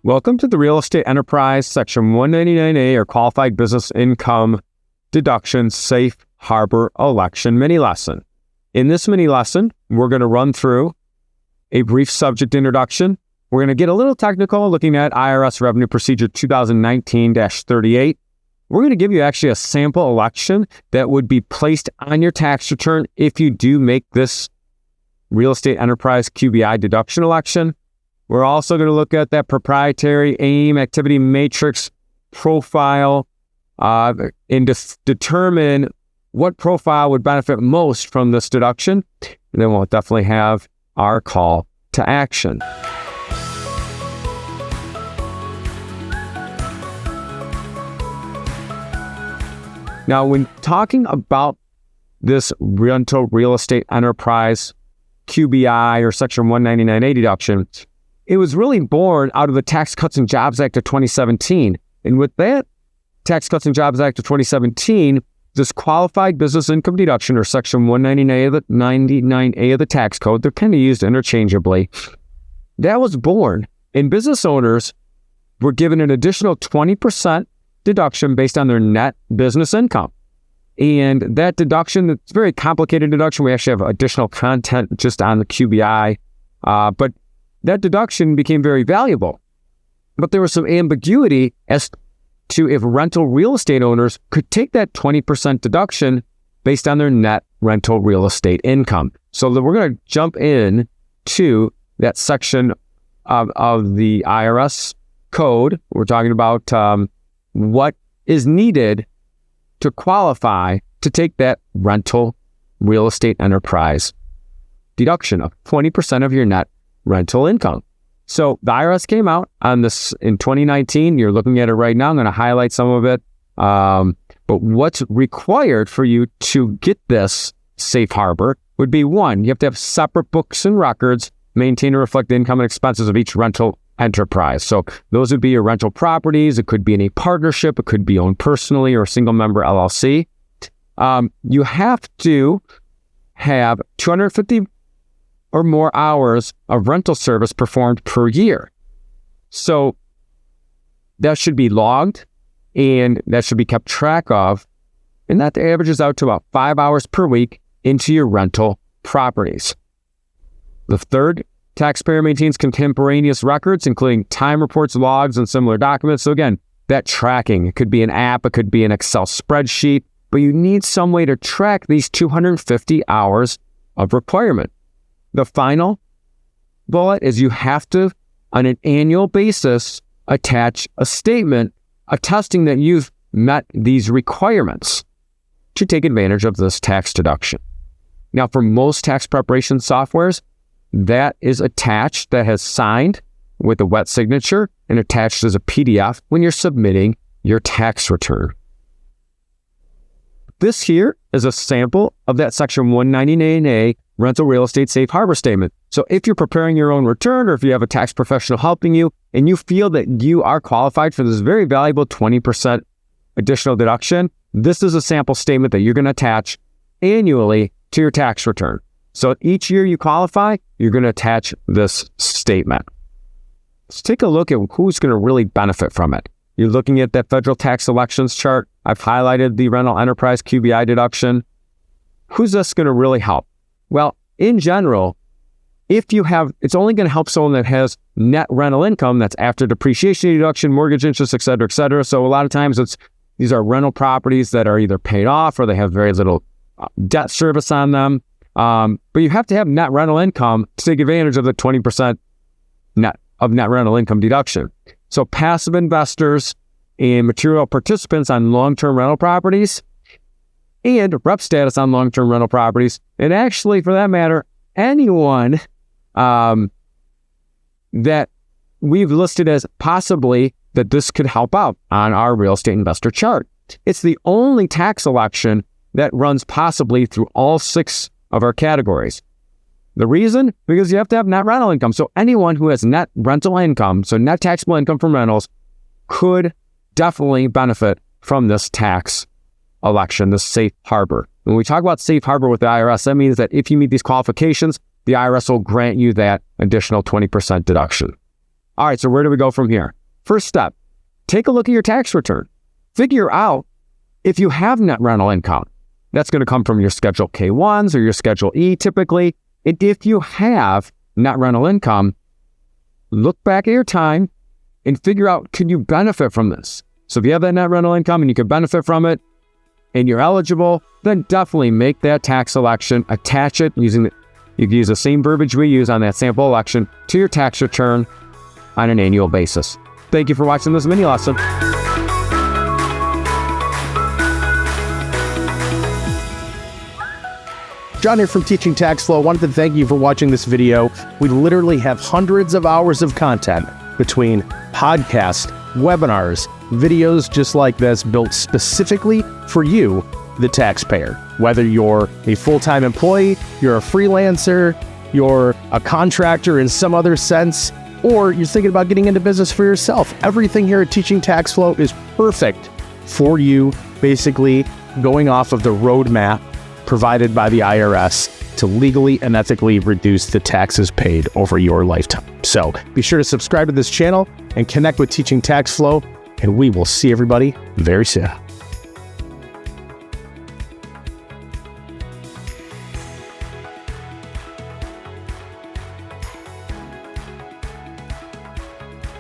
Welcome to the Real Estate Enterprise Section 199A or Qualified Business Income Deduction Safe Harbor Election mini lesson. In this mini lesson, we're going to run through a brief subject introduction. We're going to get a little technical looking at IRS Revenue Procedure 2019-38. We're going to give you actually a sample election that would be placed on your tax return if you do make this Real Estate Enterprise QBI Deduction election. We're also going to look at that proprietary AIM activity matrix profile and determine what profile would benefit most from this deduction. And then we'll definitely have our call to action. Now, when talking about this rental real estate enterprise QBI or Section 199A deduction, it was really born out of the Tax Cuts and Jobs Act of 2017. And with that Tax Cuts and Jobs Act of 2017, this qualified business income deduction or Section 199A of the tax code, they're kind of used interchangeably. That was born, and business owners were given an additional 20% deduction based on their net business income. And that deduction, it's a very complicated deduction. We actually have additional content just on the QBI, but that deduction became very valuable. But there was some ambiguity as to if rental real estate owners could take that 20% deduction based on their net rental real estate income. So we're going to jump in to that section of the IRS code. We're talking about what is needed to qualify to take that rental real estate enterprise deduction of 20% of your net rental income. So the IRS came out on this in 2019. You're looking at it right now. I'm going to highlight some of it. But what's required for you to get this safe harbor would be one, you have to have separate books and records, maintain and reflect the income and expenses of each rental enterprise. So those would be your rental properties. It could be any partnership. It could be owned personally or a single member LLC. You have to have 250 or more hours of rental service performed per year. So that should be logged and that should be kept track of. And that averages out to about 5 hours per week into your rental properties. The third, taxpayer maintains contemporaneous records, including time reports, logs, and similar documents. So again, that tracking, it could be an app, it could be an Excel spreadsheet, but you need some way to track these 250 hours of requirement. The final bullet is you have to, on an annual basis, attach a statement attesting that you've met these requirements to take advantage of this tax deduction. Now, for most tax preparation softwares, that is attached, that has signed with a wet signature and attached as a PDF when you're submitting your tax return. This here is a sample of that Section 199A rental real estate safe harbor statement. So if you're preparing your own return or if you have a tax professional helping you and you feel that you are qualified for this very valuable 20% additional deduction, this is a sample statement that you're going to attach annually to your tax return. So each year you qualify, you're going to attach this statement. Let's take a look at who's going to really benefit from it. You're looking at that federal tax elections chart. I've highlighted the rental enterprise QBI deduction. Who's this going to really help? Well, in general, if you have, it's only going to help someone that has net rental income that's after depreciation deduction, mortgage interest, et cetera, et cetera. So a lot of times these are rental properties that are either paid off or they have very little debt service on them. But you have to have net rental income to take advantage of the 20% net rental income deduction. So passive investors and material participants on long-term rental properties and rep status on long-term rental properties, and actually, for that matter, anyone that we've listed as possibly that this could help out on our real estate investor chart. It's the only tax election that runs possibly through all 6 of our categories. The reason? Because you have to have net rental income. So anyone who has net rental income, so net taxable income from rentals, could definitely benefit from this tax election, this safe harbor. When we talk about safe harbor with the IRS, that means that if you meet these qualifications, the IRS will grant you that additional 20% deduction. All right, so where do we go from here? First step, take a look at your tax return. Figure out if you have net rental income. That's going to come from your Schedule K-1s or your Schedule E typically. And if you have net rental income, look back at your time and figure out, can you benefit from this? So if you have that net rental income and you can benefit from it and you're eligible, then definitely make that tax election, attach it you can use the same verbiage we use on that sample election to your tax return on an annual basis. Thank you for watching this mini lesson. John here from Teaching Tax Flow. I wanted to thank you for watching this video. We literally have hundreds of hours of content between podcasts, webinars, videos just like this built specifically for you, the taxpayer. Whether you're a full-time employee, you're a freelancer, you're a contractor in some other sense, or you're thinking about getting into business for yourself. Everything here at Teaching Tax Flow is perfect for you, basically going off of the roadmap provided by the IRS to legally and ethically reduce the taxes paid over your lifetime. So be sure to subscribe to this channel and connect with Teaching Tax Flow, and we will see everybody very soon.